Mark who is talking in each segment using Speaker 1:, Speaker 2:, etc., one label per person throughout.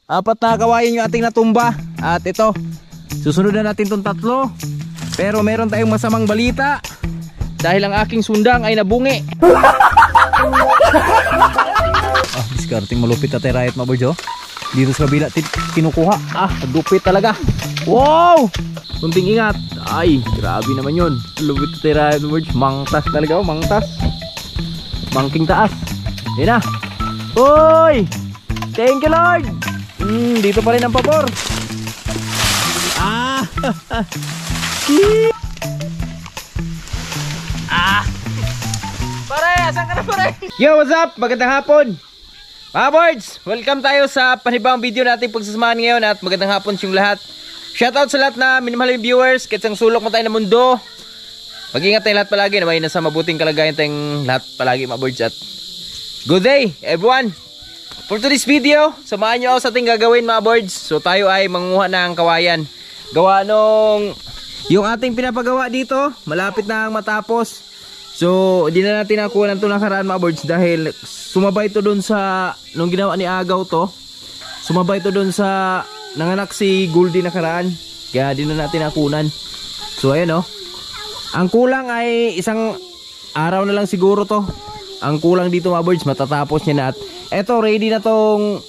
Speaker 1: Apat na kawayan yung ating natumba. At ito, susunod na natin tong tatlo. Pero meron tayong masamang balita. Dahil ang aking sundang ay nabungi. Discarding malupit na terayat mga boys. Dito sa kabila kinukuha. Dupit talaga. Wow! Kunting ingat. Ay, grabe naman yun. Lupit na terayat mga boys. Mangtas talaga, mangtas. Mangking taas. Yan na. Uy! Thank you Lord. Dito pa rin ang pabor. Pare, asan ka na pare? Yo, what's up? Magandang hapon mga boards, welcome tayo sa panibang video natin pagsasamahan ngayon. At magandang hapon sa yung lahat. Shoutout sa lahat na minamahal yung viewers. Kahit sang sulok mo tayo ng mundo, mag-ingat tayo lahat palagi. Naway nasa mabuting kalagayan tayong lahat palagi mga boards. At good day everyone. For today's video, samahan nyo ako sa ating gagawin mga boards. So tayo ay manguha ng kawayan. Gawa nung yung ating pinapagawa dito, malapit na ang matapos. So hindi na natin nakuha ng ito nakaraan mga boards. Dahil sumabay ito dun sa, nung ginawa ni Agaw to, sumabay ito dun sa nanganak si Goldie nakaraan. Kaya di na natin nakunan. So ayan ang kulang ay isang araw na lang siguro to. Ang kulang dito mga boards, matatapos niya na. At eto, ready na tong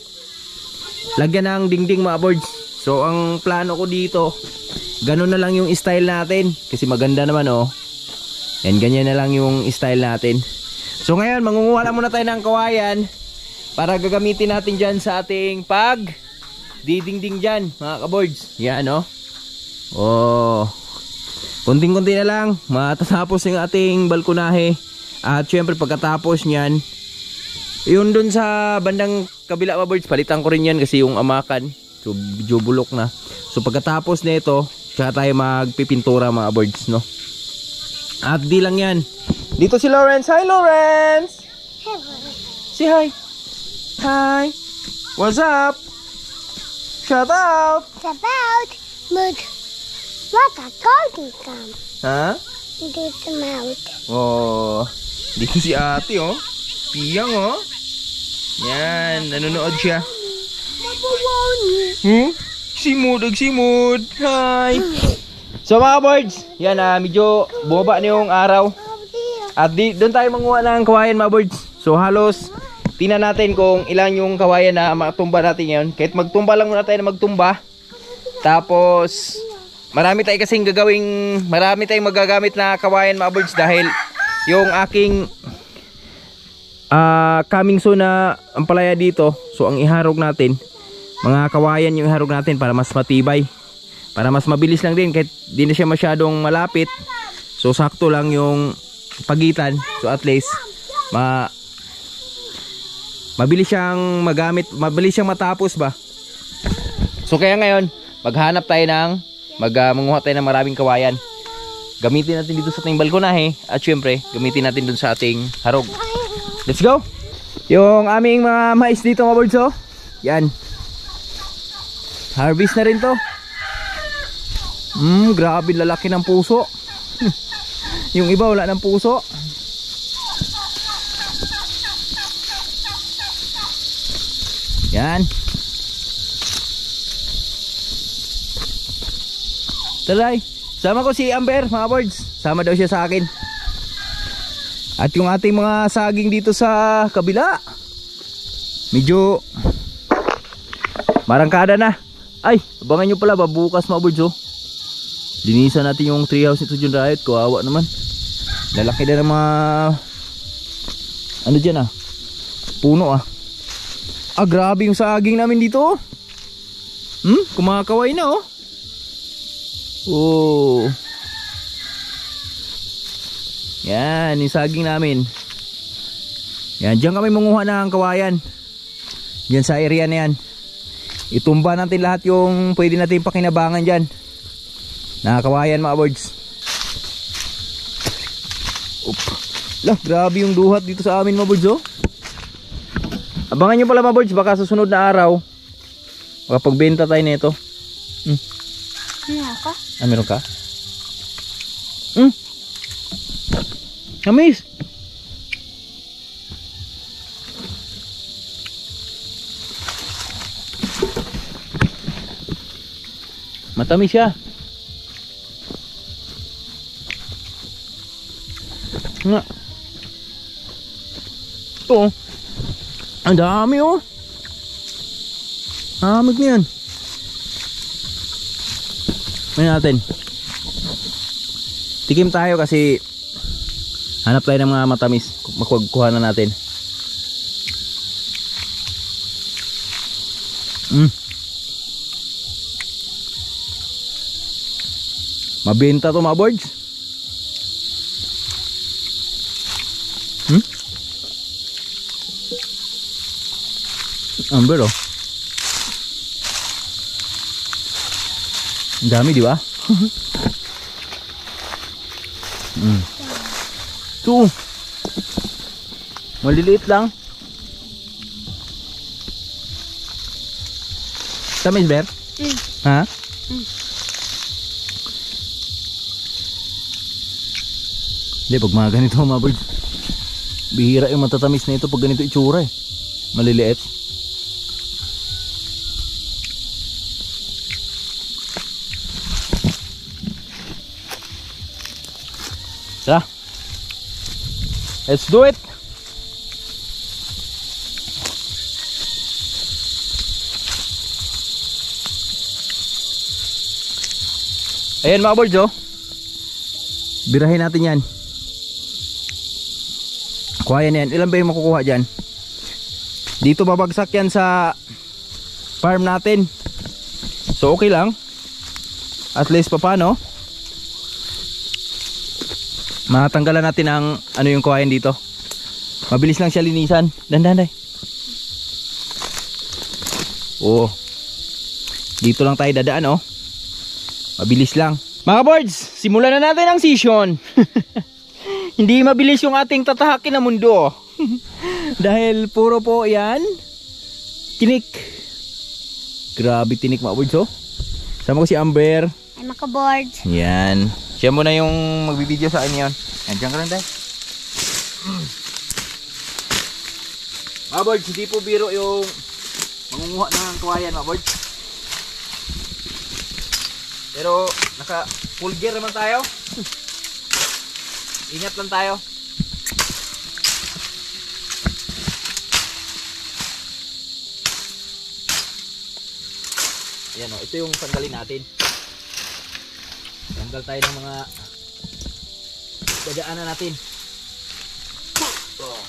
Speaker 1: lagyan ng dingding mga boards. So ang plano ko dito, ganun na lang yung style natin. Kasi maganda naman yan, ganyan na lang yung style natin. So ngayon, mangunguha lang muna tayo ng kawayan para gagamitin natin dyan sa ating pag didingding dyan mga kaboards. Yan kunting-kunti na lang matatapos yung ating balkonahe. At syempre pagkatapos nyan, yun dun sa bandang kabila mga boards, palitan ko rin yan kasi yung amakan, so medyo bulok na. So pagkatapos na ito, tsaka tayo magpipintura mga boards At di lang yan, dito si Lawrence. Hi Lawrence! Say hi. Hi. What's up? Shout out.
Speaker 2: Shout out. What a talking come. This mouth.
Speaker 1: Dito si ate Piyang Yan, nanonood siya. Simud. Hi. So mga boards, yan medyo bumaba na yung araw. At doon tayo manguha ng kawayan mga boards. So halos tingnan natin kung ilan yung kawayan na matumba natin ngayon. Kahit magtumba lang muna tayo na magtumba. Tapos marami tayong kasing marami tayong magagamit na kawayan mga boards. Dahil yung aking coming soon na ampalaya dito. So ang iharog natin, mga kawayan yung iharog natin para mas matibay. Para mas mabilis lang din kahit di na siya masyadong malapit. So sakto lang yung pagitan. So at least mabilis siyang magamit, mabilis siyang matapos ba. So kaya ngayon maghanap tayo manguha tayo ng maraming kawayan. Gamitin natin dito sa ating balkonahe. At syempre gamitin natin dun sa ating harog. Let's go. Yung aming mga mais dito mga boards yan, harvest na rin to. Grabe lalaki ng puso. Yung iba wala ng puso. Yan. Taray, sama ko si Amber mga boards. Sama daw siya sa akin. At yung ating mga saging dito sa kabila, medyo marangkada na. Ay, abangan nyo pala bukas mga boards linisan natin yung treehouse nito dyan Riot. Kawawa naman, lalaki na ng mga dyan puno grabe yung saging namin dito kumakaway na yan yung saging namin. Yan, dyan kami manguha ng kawayan. Dyan sa area na yan. Itumba natin lahat yung pwede natin pakinabangan dyan na kawayan mga boards. Grabe yung duhat dito sa amin mga boards Abangan nyo pala mga boards, baka sa sunod na araw makapagbenta tayo nito. Meron ka? Amis. Matamis siya. Nga. Ito. Ang dami oh. Amig na yan. Ngayon natin. Tikim tayo kasi hanap tayo ng mga matamis. Makuha na natin. Mabenta to mga boards. Amber oh. Ang dami di ba? Ito. Maliliit lang. Tamis Ber? Ha? Hindi, pag mga ganito mga birds, bihira yung matatamis na ito pag ganito itsura eh. Maliliit. Tara. Let's do it. Ayan mga birds oh. Birahin natin yan. Kuha yan. Ilan ba yung makukuha dyan? Dito babagsak yan sa farm natin. So okay lang. At least pa paano matanggalan natin ang ano yung kuhayan dito. Mabilis lang siya linisan. Dandan day. Oh. Dito lang tayo dadaan oh. Mabilis lang. Mga birds, simulan na natin ang season. Hindi mabilis yung ating tatahakin na mundo. Dahil puro po yan tinik. Grabe tinik mga birds oh. Sama ko si Amber.
Speaker 2: Ay makaboard.
Speaker 1: Yan. Siya muna yung magbibideo sa akin yun. Andiyan ka lang dahil. Mga birds, hindi po biro yung mangunguha ng kawayan mga birds. Pero naka full gear naman tayo. Ingat lang tayo. Ayan o, ito yung tanggalin natin. Tanggal tayo ng mga dadaanan natin. Oh.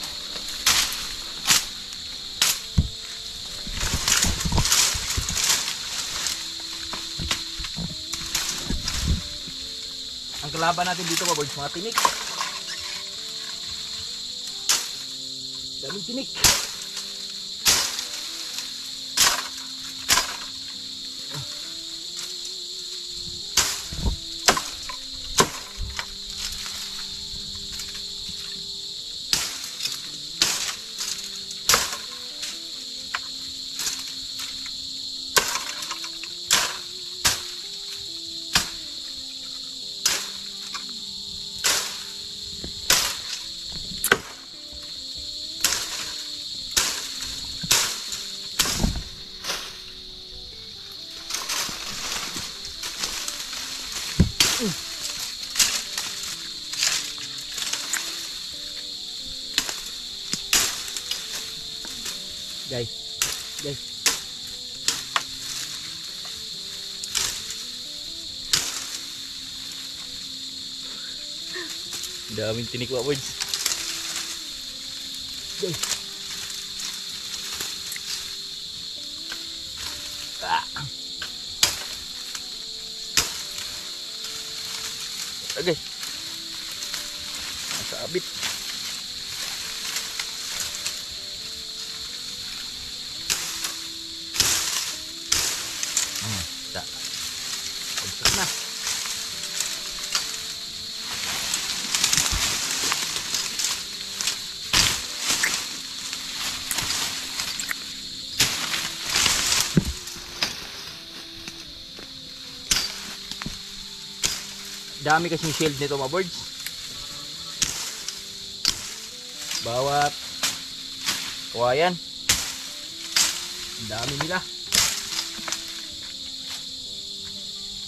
Speaker 1: Ang kalaban natin dito mga birds, mga tinik. Daming tinik. Guys. Daming tinik mga birds. Guys. Okay. Masabit. Bagsak na. Dami kasing shield nito mga birds. Bawat kawayan, dami nila.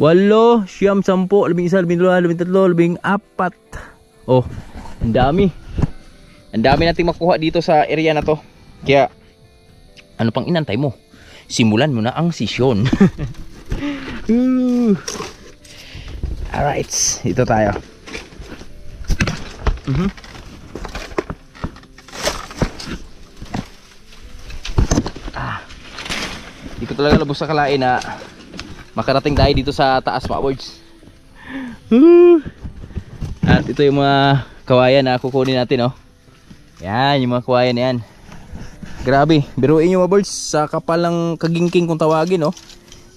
Speaker 1: 8, 9, 10, 11, 12, 13, 14. Oh, ang dami. Ang dami nating makuha dito sa area na to. Kaya, ano pang inantay mo? Simulan mo na ang sesyon. Alright, ito tayo. Di ko talaga labos sa kalain na makarating tayo dito sa taas, mga boys. At ito yung mga kawayan na kukunin natin, oh. Yan, yung mga kawayan na yan. Grabe, biruin nyo mga boys, sa kapal ng kagingking kung tawagin, oh.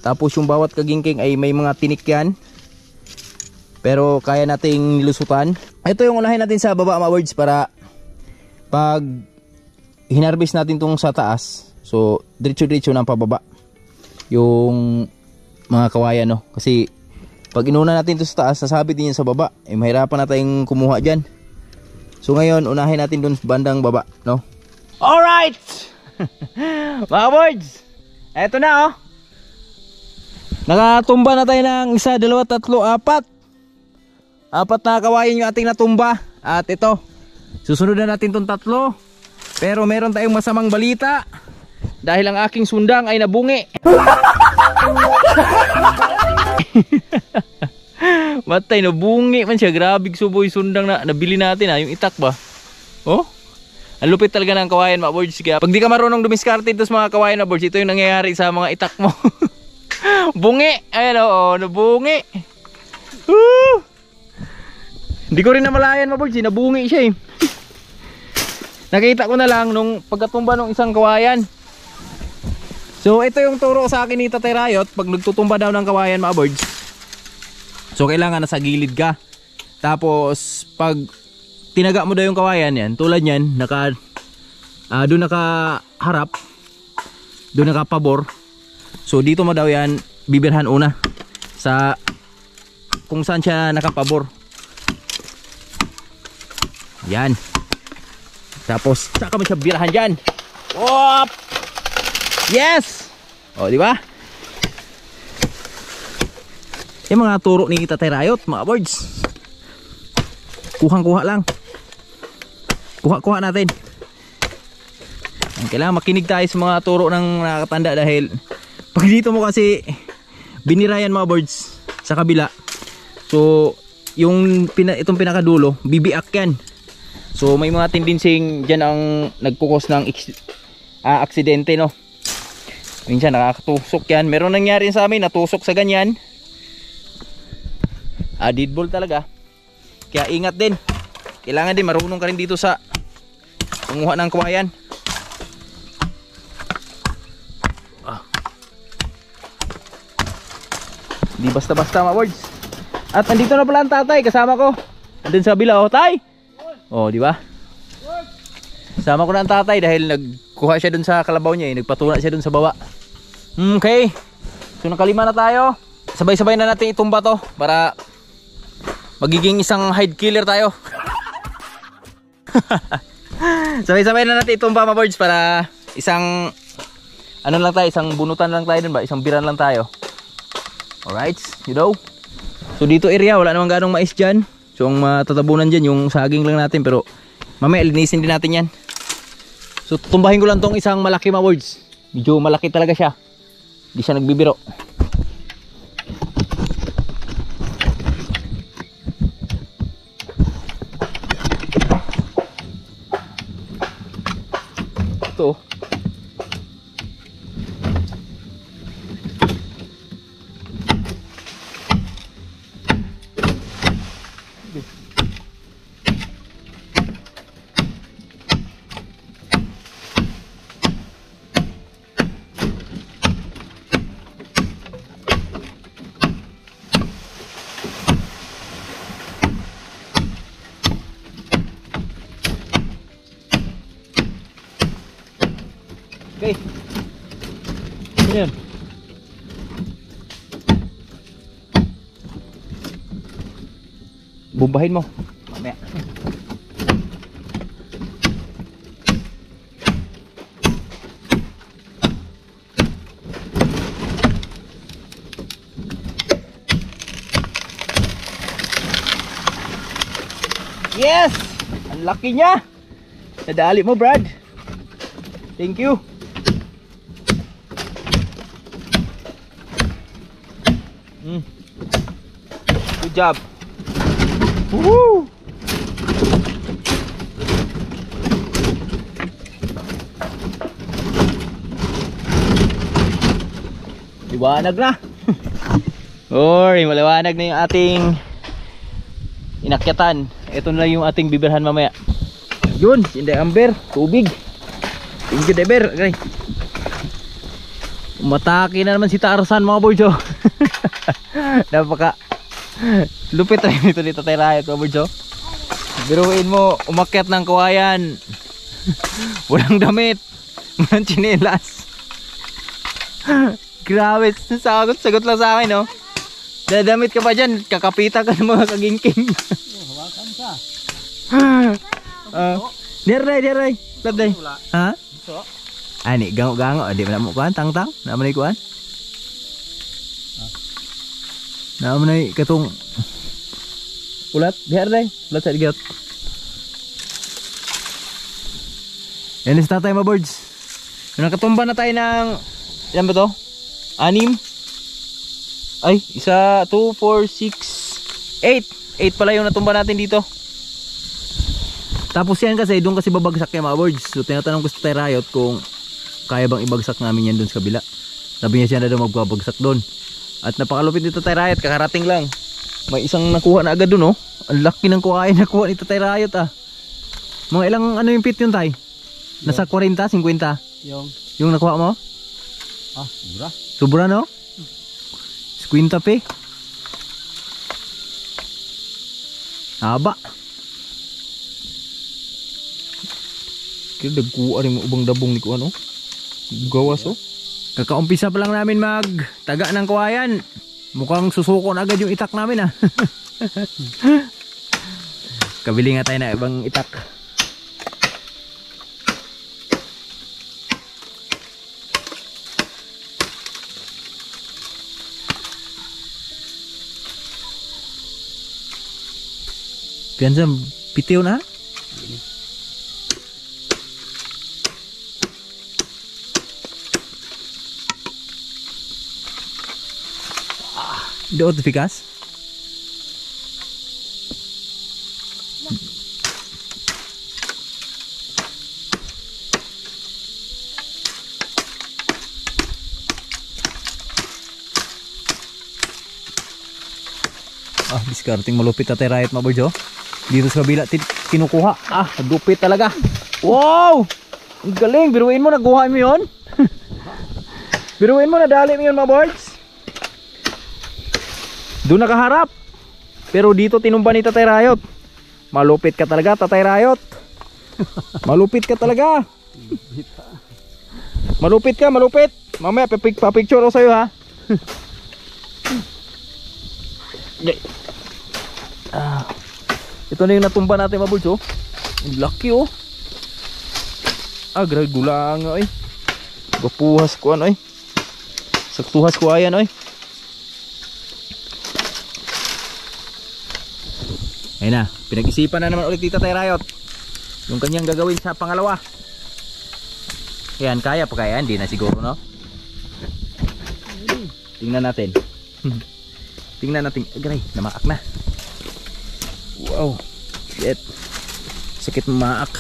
Speaker 1: Tapos yung bawat kagingking ay may mga tinik yan, pero kaya nating nilusutan. Ito yung unahin natin sa baba, mga boys, para pag hinarvest natin tong sa taas, so diretso-diretso ng pababa yung mga kawayan, no? Kasi pag inuna natin to sa taas, sasabit din yan sa baba, eh mahirapan na tayong kumuha dyan. So ngayon, unahin natin dun bandang baba, no? Alright! Mga boys, eto na, oh. Nakatumba na tayo ng 1, 2, 3, 4. 4 na kawayan yung ating natumba. At ito, susunod na natin tong 3. Pero meron tayong masamang balita, dahil ang aking sundang ay nabungi. Matay, nabungi man siya. Grabe suboy sundang na nabili natin, ha. Yung itak ba? Oh, ang lupit talaga ng kawayan, mga boards. Kaya pag di ka marunong dumiskarte ito sa mga kawayan, mga boards, ito yung nangyayari sa mga itak mo. Bungi. Ayan, oh, nabungi. Hindi ko rin namalayan, mga boards, nabungi siya, eh. Nakita ko na lang nung pagkatumba ng isang kawayan. So ito yung turo sa akin ni Tatay Rayot. Pag nagtutumba daw ng kawayan, mga boards, so kailangan nasa gilid ka. Tapos pag tinaga mo daw yung kawayan yan, tulad yan, doon nakaharap, doon nakapabor. So dito mo daw yan bibirhan una sa kung saan siya nakapabor. Yan. Tapos saka mo siya birahan dyan. Wop! Yes! O, di ba? Yung mga turo ni Tatay Rayot, mga boards. Kuhang-kuha lang. Kuha-kuha natin. Kailangan makinig tayo sa mga turo ng nakakatanda, dahil pag dito mo kasi binirayan, mga boards, sa kabila, so yung itong pinakadulo, bibiak yan. So may mga tendencying dyan ang nagkukos ng aksidente, no? Minsan nakakatusok yan. Meron nangyari sa amin, natusok sa ganyan. Deadball talaga. Kaya ingat din. Kailangan din marunong ka rin dito sa panguha ng kawayan. Di basta-basta, mga boards. At andito na pala ang tatay, kasama ko. Andun sa bila, oh, tay. Oh, di ba? Kasama ko na ang tatay dahil nagkuha siya dun sa kalabaw niya, eh. Nagpatuna siya dun sa baba. Okay. So nakalima na tayo. Sabay-sabay na natin itumba to para magiging isang hide killer tayo. Sabay-sabay na natin itumba, mga boards, para isang ano lang tayo, isang bunutan lang tayo dun ba? Isang biran lang tayo. Alright, you know. So dito area, wala namang ganong mais dyan. So ang matatabunan dyan, yung saging lang natin. Pero mamaya linisin din natin yan. So tumbahin ko lang tong isang malaki, mga boards. Medyo malaki talaga siya. Hindi siya nagbibiro. Ito. Okay. Ayan. Bumbahin mo. Mamaya. Yes! Ang laki niya! Nadali mo, Brad. Thank you. Good job. Woohoo! Liwanag na. Oy, maliwanag na yung ating inakyatan. Ito na yung ating bibirhan mamaya. Yun, Inday Amber, tubig. Thank you, Deber. Okay. Umatake na naman si Tarzan, mga boys. Oh. Napaka lupit rin ito dito tayo Rayot, mga boys. Oh. Biruin mo, umakyat ng kawayan. Walang damit. Walang tsinelas. Grabe, sagot lang sa akin, no? Dadamit ka pa dyan, kakapita ka ng mga kagingking.
Speaker 3: Hawakan ka.
Speaker 1: Diray. Labday. Ha?
Speaker 3: So?
Speaker 1: Ani, gango-gango. Di mo na mo kuhan, tang-tang. Naman na kuhan. Naman na katong ulat. Diray. Ulat sa digat. Yan is tatay mga birds. Nakatumba na tayo ng ilan ba to? 6 ay, 1, 2, 4, 6 8 pala yung natumba natin dito. Tapos yan kasi, doon kasi babagsak yung mga birds. So tinatanong ko sa Tay Rayot kung kaya bang ibagsak namin yan doon sa kabila. Sabi niya siya na daw magbabagsak doon. At napakalupit dito Tay Rayot, kakarating lang. May isang nakuha na agad doon, oh. Ang laki ng kuhain nakuha nito Tay Rayot, ah. Mga ilang ano yung pit yun, Tay? Nasa 40, 50? Yung nakuha mo?
Speaker 3: Ah, mura.
Speaker 1: Sobra, no? 50 pe. Haba. Kaya dagkuha rin mo ubang dabong ni ko ano. Gawas, oh. Kakaumpisa pa lang namin magtaga ng kuhayan. Mukhang susuko na agad yung itak namin, ah. Kabili nga tayo na ibang itak. Piansa pitiw na. Doon tipikas. Discarding malupit na Tay Rayot, mga boys, oh. Dito sa kabila kinukuha. Lupit talaga. Wow! Ang galing, biruin mo, naguha mo yun. Biruin mo, nadali mo yun, mga boys. Doon nakaharap. Pero dito tinumba ni Tatay Rayot. Malupit ka talaga, Tatay Rayot. Malupit ka talaga. Malupit ka, malupit. Mamaya papicture ako sa'yo, ha. Ito na yung natumba natin, mga boys, oh. Ang laki, oh. Grabe gulang, oy. Gapuhas ko ano, oy. Saktuhas ko ayan, oy. Ayun na, pinag-isipan na naman ulit dito Tay Rayot yung kanyang gagawin sa pangalawa. Ayan, kaya pa kaya? Hindi na siguro, no? Tingnan natin. Tingnan natin. Agray, namaak na. Wow, shit. Sakit mamaak.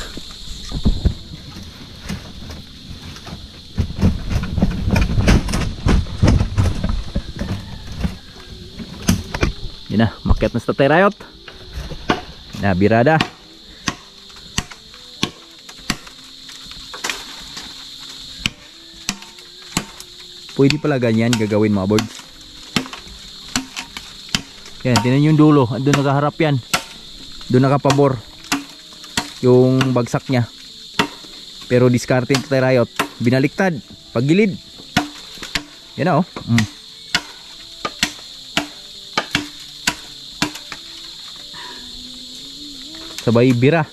Speaker 1: Yan na, makyat na sa Tay Rayot. Na, birada. Pwede pala ganyan gagawin, mga birds. Yan, tinan yung dulo. Doon nakaharap yan. Doon nakapabor yung bagsak niya. Pero discarding to Tay Rayot. Binaliktad. Paggilid. Yan na, oh. Sabay bira.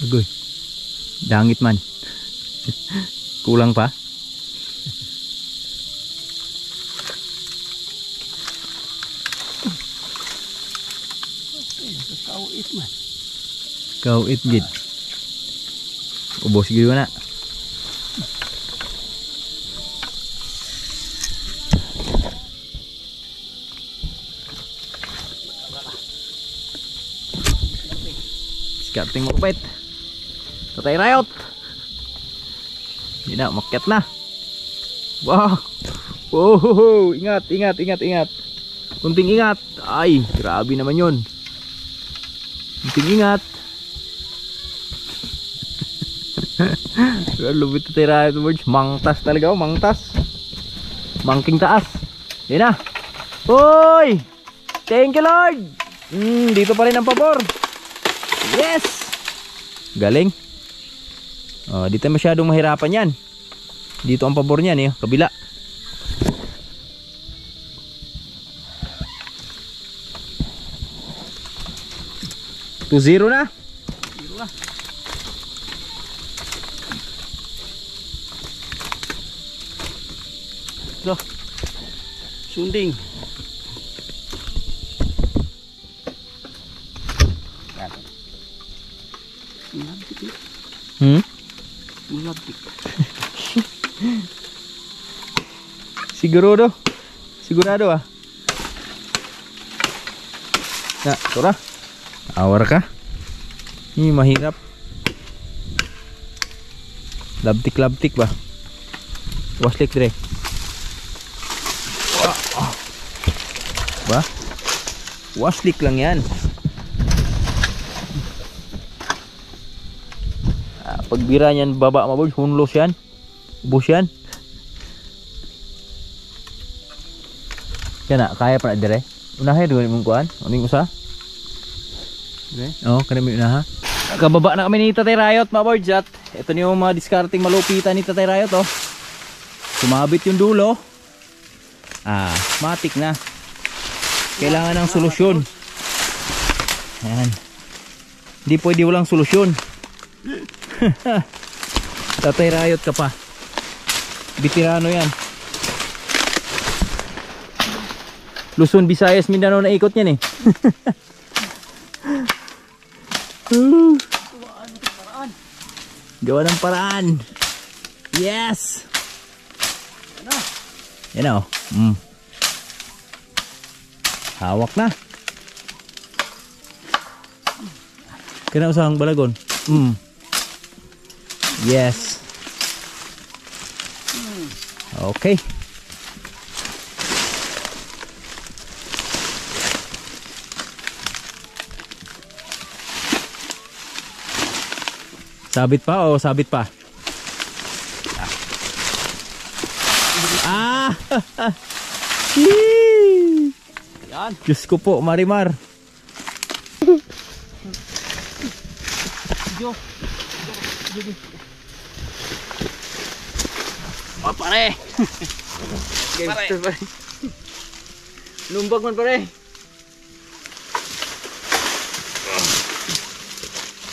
Speaker 1: Agoy. Dangit man. Kulang pa.
Speaker 3: man.
Speaker 1: Kau gid. Ubos gid na. Skating mo kapit. Tatay Riot. Hindi na, makyat na. Wow. Wow, ingat, ingat, ingat, ingat. Kunting ingat. Ay, grabe naman yun. Kunting ingat. Lubit Tatay Riot words. Mangtas talaga, oh, mangtas. Mangking taas. Yan na. Uy! Thank you Lord. Dito pa rin ang pabor. Yes! Galing. Oh, dito masyadong mahirapan yan. Dito ang pabor niyan eh, kabila. To 0 na.
Speaker 3: 0 na. So, sunding. Mulapit.
Speaker 1: Sigurado. Sigurado ah. Na, tura. Awar ka. Ini mahirap. Labtik-labtik ba? Waslik dire. Ba? Waslik lang yan. Pagbira niyan baba mabul, hunlos yan. Ubos yan. Kana kaya pa na dire. Unahe dugon imong kuan, uning usa. Okay. Oh, kana mi unaha. Kababa na kami ni Tatay Riot, mga boards, at ito ni yung mga discarding malupitan ni Tatay Riot, oh. Sumabit yung dulo. Ah, matik na. Kailangan ng solusyon. Ayan. Hindi pwede walang solusyon. Tatay Riot ka pa. Bitirano yan. Luzon, Visayas, Mindanao na ikot yan eh. Gawa ng paraan. Yes. Yan o. Hawak na. Kaya usahang balagon. Yes. Okay. Sabit pa o sabit pa? Ah! Yan. Diyos ko po, Marimar. Oh, pare. Gangster pare. Lumbag man pare.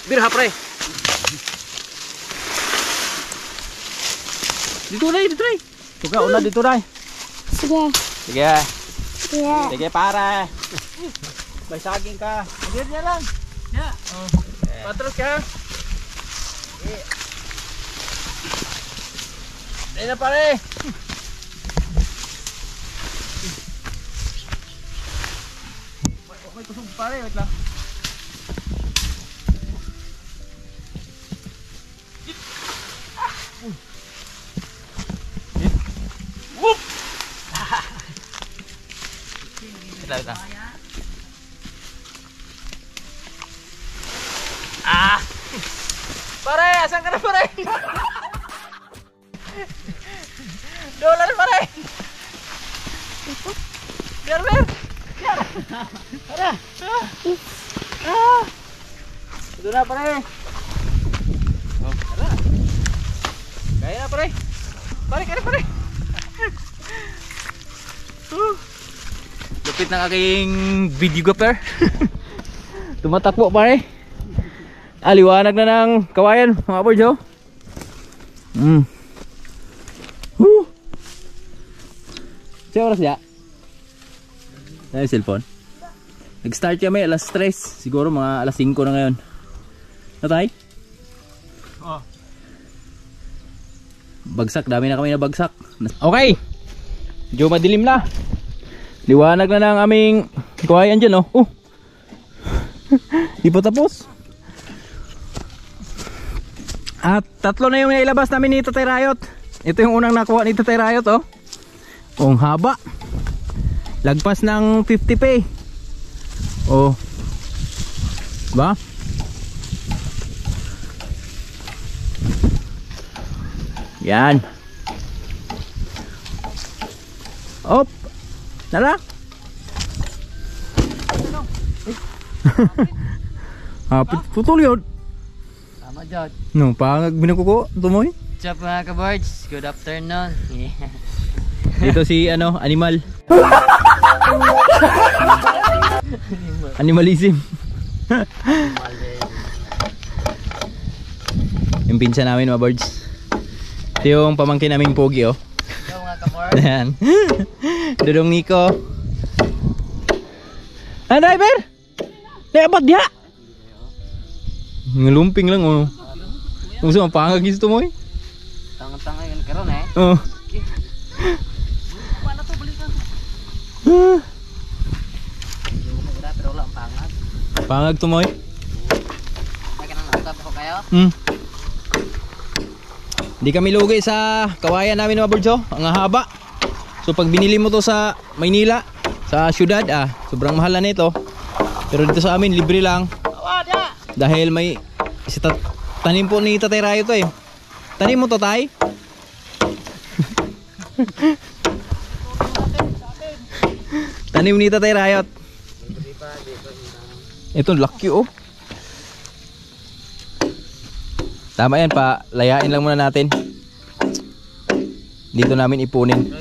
Speaker 1: Birha pare. Dito na, dito na. Tuga, una dito na.
Speaker 2: Sige.
Speaker 1: Sige.
Speaker 2: Sige.
Speaker 1: Sige pare. May saging ka. Sige niya lang. Ya. Oh. Patros ka. Ayun na pare. Okay, tusog pare, wait lang. Whoop! Wait lang. Ah! Pare, asan ka na pare? Dolar pare. Biar. Ada. Itu na pare. Oh, ada. Kaya na pare. Pare, kaya na pare. Lupit ng aking videographer. Tumatakbo pare. Aliwanag na ng kawayan mga boys, oh. Siya oras ya? Ay, cellphone. Nag-start kami alas 3. Siguro mga alas 5 na ngayon. Natay?
Speaker 3: Oh.
Speaker 1: Bagsak, dami na kami na bagsak. Okay. Medyo madilim na. Liwanag na ng aming kawayan dyan, oh. Di pa tapos. At 3 na yung nailabas namin ni Tatay Rayot. Ito yung unang nakuha ni Tatay Rayot, oh. Ang haba. Lagpas ng 50 pay. Oh. Ba? Yan. Op. Nala. Putol yun.
Speaker 4: Tama dyan.
Speaker 1: No, pangag binakuko. Tumoy.
Speaker 4: What's up mga ka-birds? Good afternoon.
Speaker 1: Dito si animal. Animalism. Yung pinsa namin mga birds. Ito yung pamangkin naming pogi, oh.
Speaker 4: Ikaw mga ka-birds.
Speaker 1: Ayan. Dudong Nico. Driver! Naabot diha! Ngalumping lang, oh. Kung saan pangag gusto mo, eh.
Speaker 4: Tangan-tangan yung karon eh.
Speaker 1: Oh.
Speaker 4: Paano to balikan? Yung maganda pero wala ang pangat.
Speaker 1: Pangag to mo, eh.
Speaker 4: May ka nang nakatap ako kayo?
Speaker 1: Hindi kami lugi sa kawayan namin mga birds, oh. Ang haba. So pag binili mo to sa Maynila, sa syudad, sobrang mahal na nito. Pero dito sa amin, libre lang. Dahil may tanim po ni Tatay Rayo to, eh. Tanim mo to, Tay? Tanim ni Tatay Rayot. Ito, lucky, oh. Tama yan, pa layain lang muna natin. Dito namin ipunin.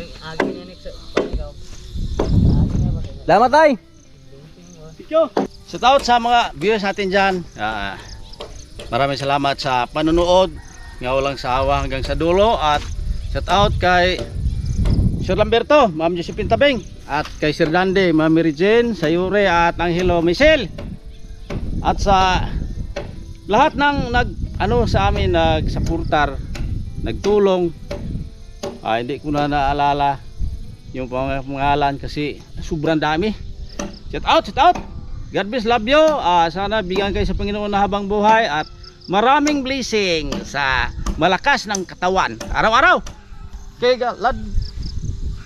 Speaker 1: Salamat, Tay.
Speaker 3: Shout out sa mga viewers natin dyan. Maraming salamat sa panonood. Nga walang sawa hanggang sa dulo. At shout out kay Sir Lamberto, Ma'am Josephine Tabing. At kay Sir Dande, Ma'am Mary Jane, Sayure at Angelo Michelle. At sa lahat ng sa amin nagsuportar, nagtulong. Hindi ko na naalala yung pangalan kasi sobrang dami. Shout out, shout out. God bless, love you. Sana bigyan kayo sa Panginoon na habang buhay at maraming blessing sa malakas ng katawan araw-araw. Okay, love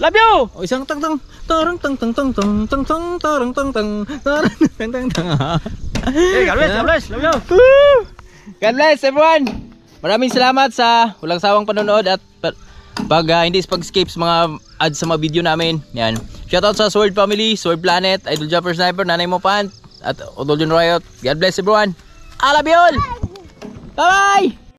Speaker 3: you.
Speaker 1: O isang tang tarang tang tang tang tang tang tang tarang tang tang tarang tang tang tang.
Speaker 3: Hey, God bless, God bless, love you.
Speaker 1: God bless everyone. Maraming salamat sa walang sawang panonood at hindi pag-skip sa mga ads sa mga video namin. Yan. Shoutout sa Sword Family, Sword Planet, Idol Jumper Sniper, Nanay Mo Pan, at Odol John Riot. God bless everyone. I love you all. Bye bye.